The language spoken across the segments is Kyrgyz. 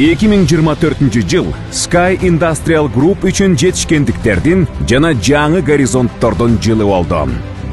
2024 жыл Sky Industrial Group үчүн жетишкендиктердин жана жаңы горизонттордун жылы болду.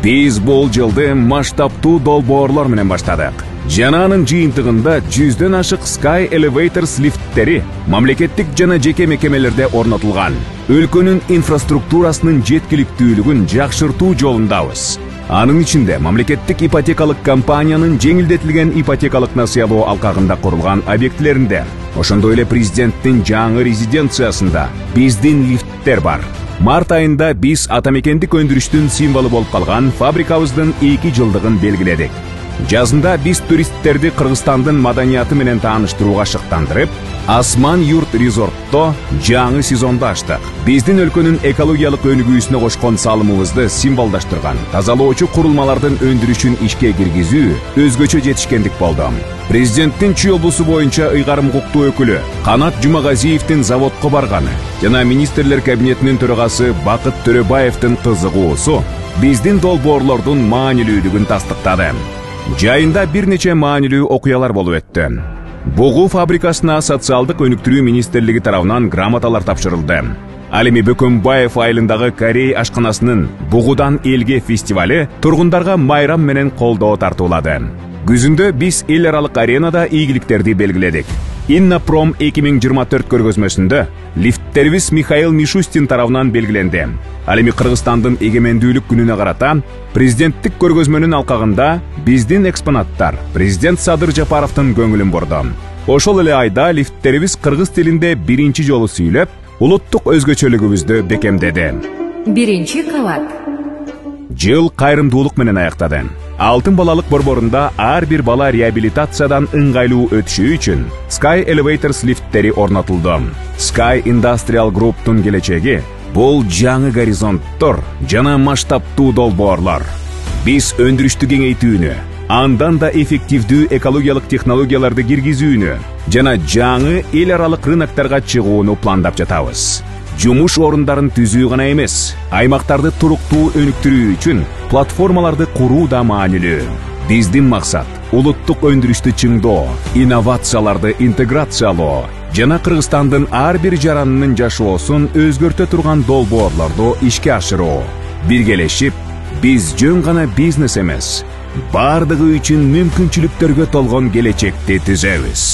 Биз бул жылды масштабтуу долбоорлор менен баштадык. Жана анын жыйынтыгында 100дөн ашык Sky Elevators лифттери мамлекеттик жана жеке мекемелерде орнотулган. Өлкөнүн инфраструктурасынын жеткиликтүүлүгүн жакшыртуу жолундабыз. Анын ичинде мамлекеттик ипотекалык компаниянын жеңилдетилген ипотекалык насыялоо алкагында курулган объектилеринде, ошондой эле президенттин жаңы резиденциясында биздин лифттер бар. Март айында биз атамекендик өндүрүштүн символу болуп калган фабрикабыздын 2 жылдыгын белгиледик. Жазында биз туристтерди Кыргызстандын маданияты менен тааныштырууга шыктандырып, Асман юрт резортто жаңы сезонду ачтык. Биздин өлкөнүн экологиялык өнүгүүсүнө кошкон салымыбызды символдаштырган тазалоочу курулмалардын өндүрүшүн ишке киргизүү өзгөчө жетишкендик болду. Президенттин Чүй облусу боюнча ыйгарым укуктуу өкүлү Канат Жумагазиевдин заводко барганы жана министрлер кабинетинин төрагасы Бакыт Төрөбаевдин кызыгуусу биздин долбоорлордун маанилүүлүгүн тастыктады. Жайында бир нече маанилүү окуялар болуп өттү. Бугу фабрикасына социалдык өнүктүрүү министрлиги тарабынан грамоталар тапшырылды. Ал эми Бөкөнбаев айылындагы Корей ашканасынын Бугудан элге фестивале тургундарга майрам менен колдоо тартуулады. Күзүндө биз эл аралык аренада ийгиликтерди белгиледик. Иннопром 2024 көргөзмөсүндө лифттерибиз Михаил Мишустин тарабынан белгиленди. Ал эми Кыргызстандын эгемендүүлүк күнүнө карата президенттик көргөзмөнүн алкагында биздин экспонаттар президент Садыр Жапаровдун көңүлүн бурду. Ошол эле айда лифттерибиз кыргыз тилинде биринчи жолу сүйлөп, улуттук өзгөчөлүгүбүздү бекемдеди. Биринчи кабат. Жыл кайрымдуулук менен аяктады. Алтын балалык борборунда ар бир бала реабилитациядан ыңгайлуу өтүшү үчүн Sky Elevators лифттери орнотулду. Sky Industrial Group'тун келечеги бул жаңы горизонттор жана масштабтуу долбоорлор. Биз өндүрүштү кеңейтүүнү, андан да эффективдүү экологиялык технологияларды киргизүүнү жана жаңы эл аралык рыноктарга чыгууну пландап жатабыз. Жумуш орундарын түзүү гана эмес, аймактарды туруктуу өнүктүрүү үчүн платформаларды куруу да маанилүү. Биздин максат улуттук өндүрүштү чыңдоо, инновацияларды интеграциялоо жана Кыргызстандын ар бир жаранынын жашоосун өзгөртө турган долбоорлорду ишке ашыруу. Биргелешип, биз жөн гана бизнес эмес, бардыгы үчүн мүмкүнчүлүктөргө толгон келечекти түзөбүз.